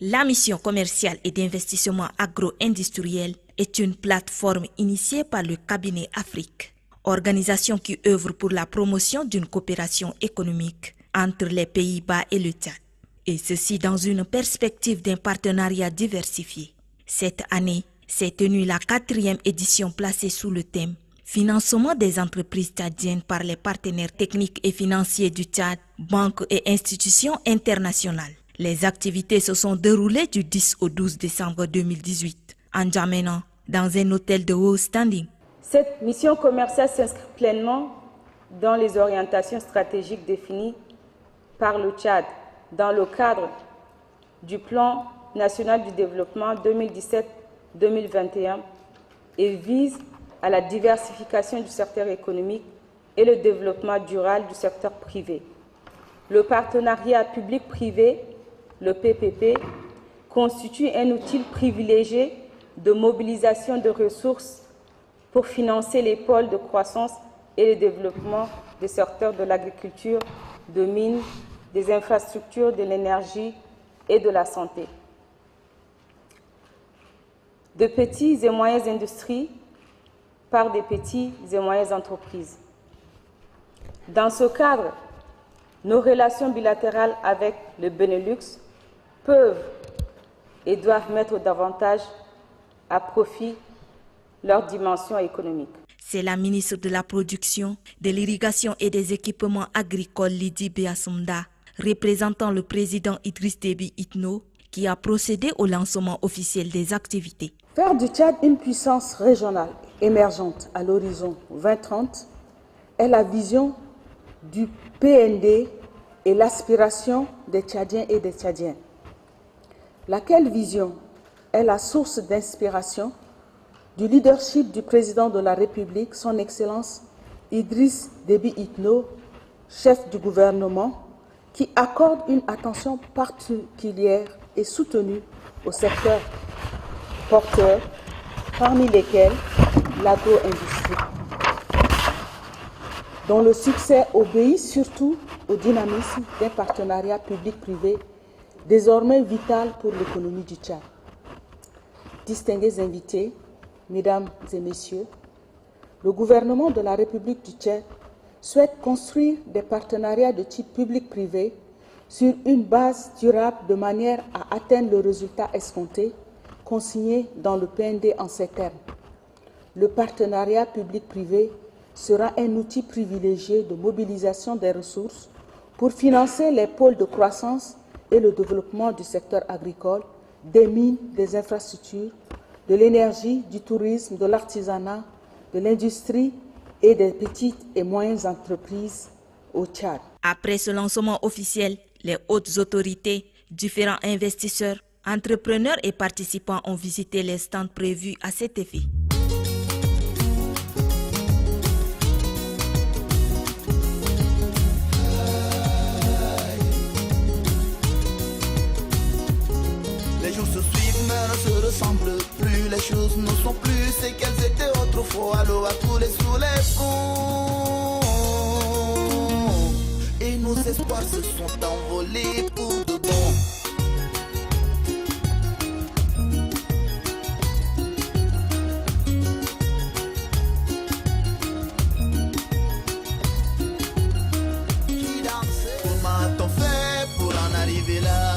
La mission commerciale et d'investissement agro-industriel est une plateforme initiée par le cabinet Afrique, organisation qui œuvre pour la promotion d'une coopération économique entre les Pays-Bas et le Tchad, et ceci dans une perspective d'un partenariat diversifié. Cette année, s'est tenue la 4e édition placée sous le thème « Financement des entreprises tchadiennes par les partenaires techniques et financiers du Tchad, banques et institutions internationales ». Les activités se sont déroulées du 10 au 12 décembre 2018 en N'Djamena, dans un hôtel de haut standing. Cette mission commerciale s'inscrit pleinement dans les orientations stratégiques définies par le Tchad dans le cadre du plan national du développement 2017-2021 et vise à la diversification du secteur économique et le développement durable du secteur privé. Le partenariat public-privé, le PPP, constitue un outil privilégié de mobilisation de ressources pour financer les pôles de croissance et le développement des secteurs de l'agriculture, de mines, des infrastructures, de l'énergie et de la santé. De petites et moyennes industries par des petites et moyennes entreprises. Dans ce cadre, nos relations bilatérales avec le Benelux peuvent et doivent mettre davantage à profit leur dimension économique. C'est la ministre de la Production, de l'Irrigation et des Équipements agricoles Lydie Beassoumda, représentant le président Idriss Déby Itno, qui a procédé au lancement officiel des activités. Faire du Tchad une puissance régionale émergente à l'horizon 2030 est la vision du PND et l'aspiration des Tchadiens et des Tchadiennes. Laquelle vision est la source d'inspiration du leadership du président de la République, son Excellence Idriss Déby Itno, chef du gouvernement, qui accorde une attention particulière et soutenue au secteur porteur, parmi lesquels l'agro-industrie, dont le succès obéit surtout au dynamisme d'un partenariat public-privé désormais vital pour l'économie du Tchad. Distingués invités, Mesdames et Messieurs, le gouvernement de la République du Tchad souhaite construire des partenariats de type public-privé sur une base durable de manière à atteindre le résultat escompté, consigné dans le PND en ces termes. Le partenariat public-privé sera un outil privilégié de mobilisation des ressources pour financer les pôles de croissance et le développement du secteur agricole, des mines, des infrastructures, de l'énergie, du tourisme, de l'artisanat, de l'industrie et des petites et moyennes entreprises au Tchad. Après ce lancement officiel, les hautes autorités, différents investisseurs, entrepreneurs et participants ont visité les stands prévus à cet effet. Les jours se suivent mais ne se ressemblent plus. Les choses ne sont plus ce qu'elles étaient autrefois. L'eau a coulé sous les ponts et nos espoirs se sont envolés pour de bon. Comment a-t-on fait pour en arriver là?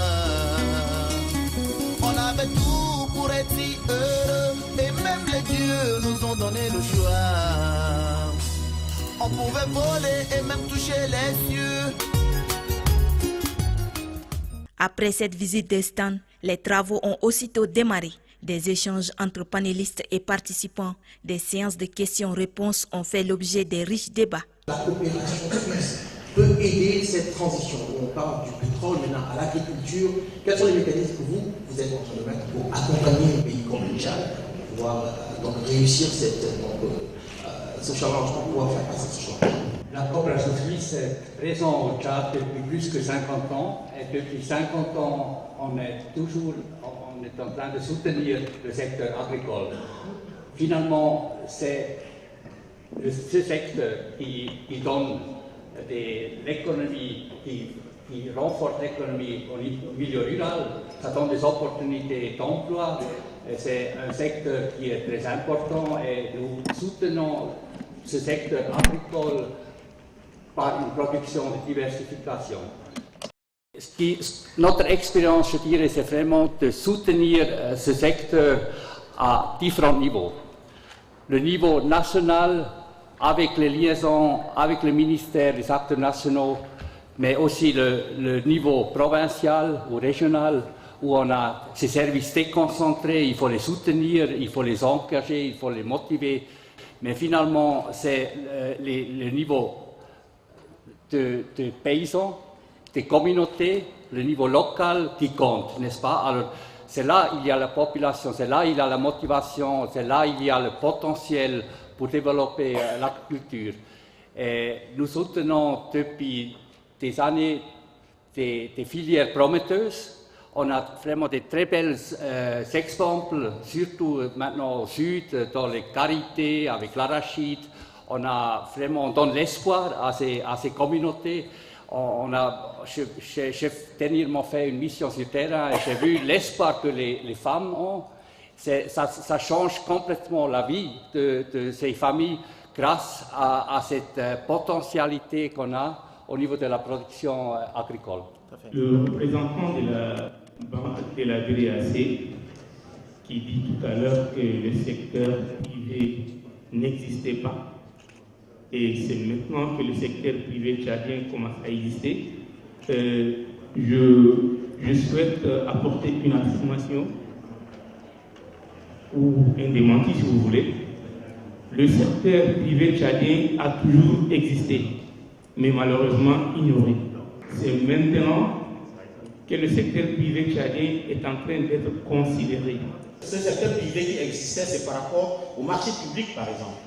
On avait tout pour être si heureux et même les dieux nous ont donné le choix. On pouvait voler et même toucher les cieux. Après cette visite des stands, les travaux ont aussitôt démarré. Des échanges entre panélistes et participants, des séances de questions-réponses ont fait l'objet des riches débats. La coopération suisse peut aider cette transition. On parle du pétrole maintenant à l'agriculture. Quels sont les mécanismes que vous êtes en train de mettre pour accompagner un pays comme le Tchad, pouvoir donc réussir ce changement, pouvoir faire passer ce changement? La coopération suisse est présente au Tchad depuis plus que 50 ans. Et depuis 50 ans, on est en train de soutenir le secteur agricole. Finalement, c'est ce secteur qui donne l'économie qui qui renforce l'économie au milieu rural. Ça donne des opportunités d'emploi. C'est un secteur qui est très important et nous soutenons ce secteur agricole par une production de diversification. Notre expérience, je dirais, c'est vraiment de soutenir ce secteur à différents niveaux. Le niveau national, avec les liaisons avec le ministère des acteurs nationaux, mais aussi le niveau provincial ou régional, où on a ces services déconcentrés, il faut les soutenir, il faut les engager, il faut les motiver. Mais finalement, c'est le niveau de paysans, des communautés, le niveau local qui compte, n'est-ce pas? Alors, c'est là il y a la population, c'est là il y a la motivation, c'est là il y a le potentiel pour développer l'agriculture. Et nous soutenons depuis des années des filières prometteuses. On a vraiment des très belles exemples, surtout maintenant au sud, dans les karités, avec l'arachide. On donne l'espoir à ces communautés. J'ai dernièrement fait une mission sur terrain et j'ai vu l'espoir que les femmes ont. Ça change complètement la vie de ces familles grâce à cette potentialité qu'on a au niveau de la production agricole. Le représentant de la BDAC qui dit tout à l'heure que le secteur privé n'existait pas, et c'est maintenant que le secteur privé tchadien commence à exister, je souhaite apporter une information ou un démenti si vous voulez. Le secteur privé tchadien a toujours existé, mais malheureusement ignoré. C'est maintenant que le secteur privé tchadien est en train d'être considéré. Ce secteur privé qui existait, c'est par rapport au marché public, par exemple.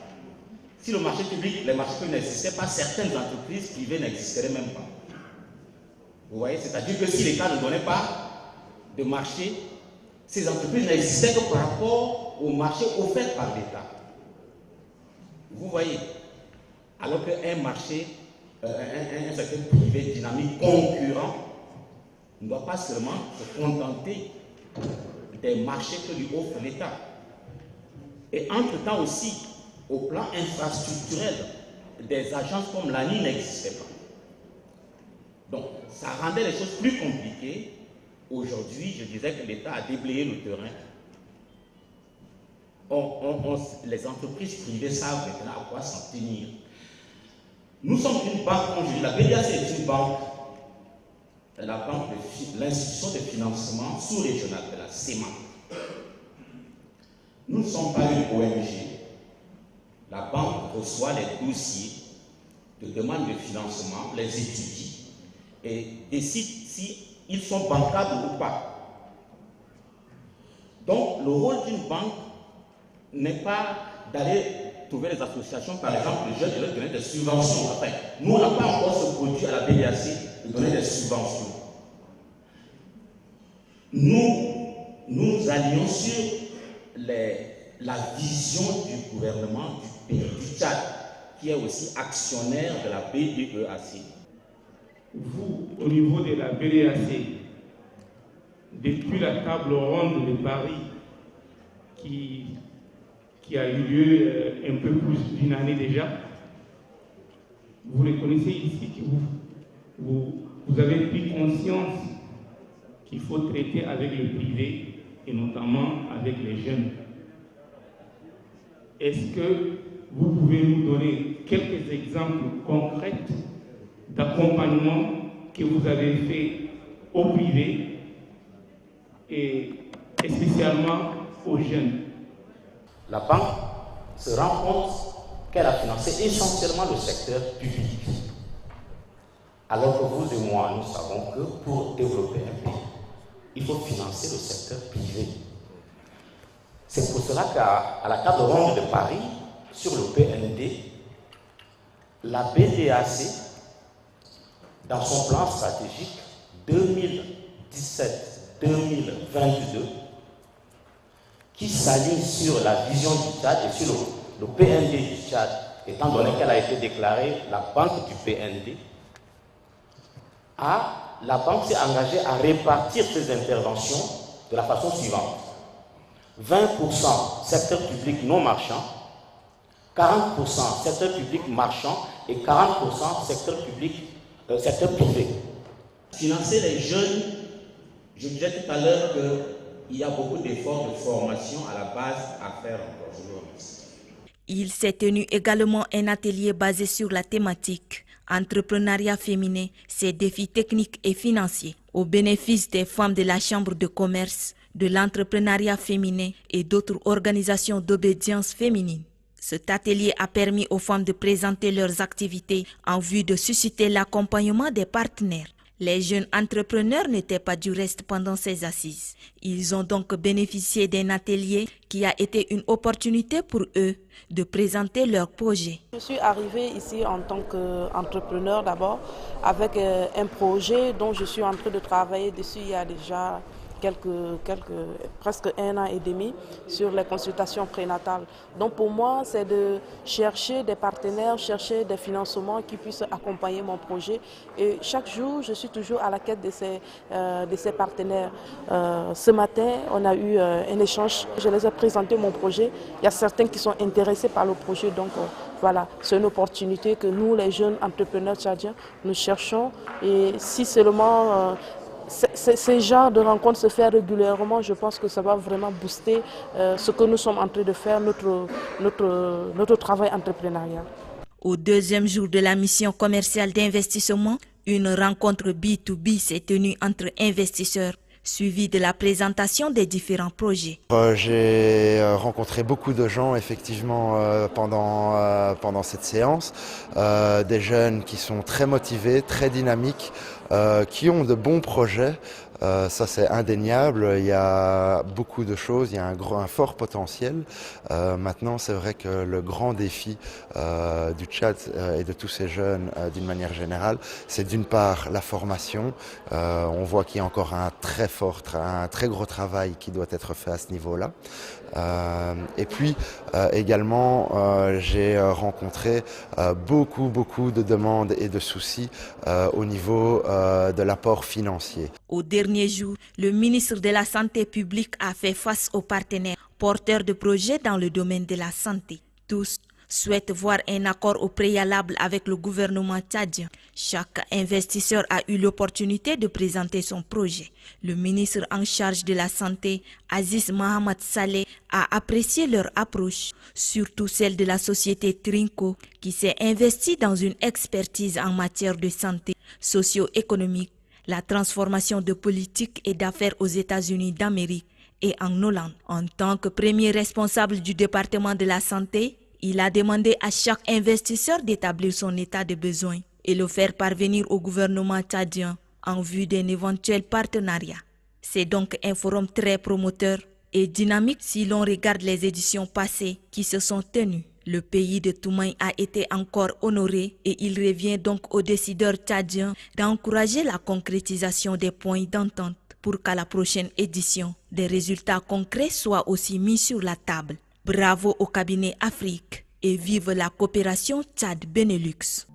Si le marché public, les marchés publics n'existaient pas, certaines entreprises privées n'existeraient même pas. Vous voyez, c'est-à-dire que si l'État ne donnait pas de marché, ces entreprises n'existaient que par rapport au marché offert par l'État. Vous voyez, alors qu'un marché, un secteur privé dynamique, concurrent, ne doit pas seulement se contenter des marchés que lui offre l'État. Et entre-temps aussi, au plan infrastructurel, des agences comme l'ANI n'existaient pas. Donc, ça rendait les choses plus compliquées. Aujourd'hui, je disais que l'État a déblayé le terrain. Les entreprises privées savent maintenant à quoi s'en tenir. Nous sommes une banque, comme je dis, la BDAC est une banque, l'institution de financement sous-régionale de la CEMA. Nous ne sommes pas une ONG. La banque reçoit les dossiers de demande de financement, les étudie et décide s'ils sont bancables ou pas. Donc, le rôle d'une banque n'est pas d'aller trouver des associations, par exemple, les jeunes, et leur donner des subventions. Enfin, nous, on n'a pas encore ce produit à la BDAC de donner des subventions. Nous allions sur la vision du gouvernement du pays du Tchad, qui est aussi actionnaire de la BDEAC. Vous, au niveau de la BDAC, depuis la table ronde de Paris, qui a eu lieu un peu plus d'une année déjà, vous reconnaissez ici que vous avez pris conscience qu'il faut traiter avec le privé et notamment avec les jeunes. Est-ce que vous pouvez nous donner quelques exemples concrets d'accompagnement que vous avez fait au privé et spécialement aux jeunes? La banque se rend compte qu'elle a financé essentiellement le secteur public. Alors que vous et moi, nous savons que pour développer un pays, il faut financer le secteur privé. C'est pour cela qu'à la table ronde de Paris, sur le PND, la BDAC, dans son plan stratégique 2017-2022, qui s'aligne sur la vision du Tchad et sur le PND du Tchad, étant donné qu'elle a été déclarée la banque du PND, a la banque s'est engagée à répartir ses interventions de la façon suivante. 20% secteur public non marchand, 40% secteur public marchand et 40% secteur privé. Financer les jeunes, je disais tout à l'heure qu'il y a beaucoup d'efforts de formation à la base à faire encore. Je vous remercie. Il s'est tenu également un atelier basé sur la thématique entrepreneuriat féminin, ses défis techniques et financiers, au bénéfice des femmes de la Chambre de commerce, de l'entrepreneuriat féminin et d'autres organisations d'obédience féminine. Cet atelier a permis aux femmes de présenter leurs activités en vue de susciter l'accompagnement des partenaires. Les jeunes entrepreneurs n'étaient pas du reste pendant ces assises. Ils ont donc bénéficié d'un atelier qui a été une opportunité pour eux de présenter leurs projets. Je suis arrivée ici en tant qu'entrepreneur d'abord avec un projet dont je suis en train de travailler dessus il y a déjà presque 1 an et demi sur les consultations prénatales. Donc pour moi, c'est de chercher des partenaires, chercher des financements qui puissent accompagner mon projet. Et chaque jour, je suis toujours à la quête de ces partenaires. Ce matin, on a eu un échange. Je les ai présenté mon projet. Il y a certains qui sont intéressés par le projet. Donc voilà, c'est une opportunité que nous, les jeunes entrepreneurs tchadiens, nous cherchons. Et si seulement ces genres de rencontres se font régulièrement, je pense que ça va vraiment booster ce que nous sommes en train de faire, notre travail entrepreneurial. Au deuxième jour de la mission commerciale d'investissement, une rencontre B2B s'est tenue entre investisseurs, suivie de la présentation des différents projets. J'ai rencontré beaucoup de gens effectivement pendant cette séance, des jeunes qui sont très motivés, très dynamiques, qui ont de bons projets. Ça c'est indéniable, il y a beaucoup de choses, il y a un fort potentiel. Maintenant c'est vrai que le grand défi du Tchad et de tous ces jeunes d'une manière générale, c'est d'une part la formation. On voit qu'il y a encore un très gros travail qui doit être fait à ce niveau-là. Et puis également j'ai rencontré beaucoup de demandes et de soucis au niveau de l'apport financier. Au dernier jour, le ministre de la Santé publique a fait face aux partenaires porteurs de projets dans le domaine de la santé. Tous souhaitent voir un accord au préalable avec le gouvernement tchadien. Chaque investisseur a eu l'opportunité de présenter son projet. Le ministre en charge de la santé, Aziz Mohamed Saleh, a apprécié leur approche, surtout celle de la société Trinco, qui s'est investie dans une expertise en matière de santé socio-économique, la transformation de politique et d'affaires aux États-Unis d'Amérique et en Hollande. En tant que premier responsable du département de la santé, il a demandé à chaque investisseur d'établir son état de besoin et le faire parvenir au gouvernement tchadien en vue d'un éventuel partenariat. C'est donc un forum très promoteur et dynamique si l'on regarde les éditions passées qui se sont tenues. Le pays de Toumaï a été encore honoré et il revient donc aux décideurs tchadiens d'encourager la concrétisation des points d'entente pour qu'à la prochaine édition, des résultats concrets soient aussi mis sur la table. Bravo au cabinet Afrique et vive la coopération Tchad-Benelux.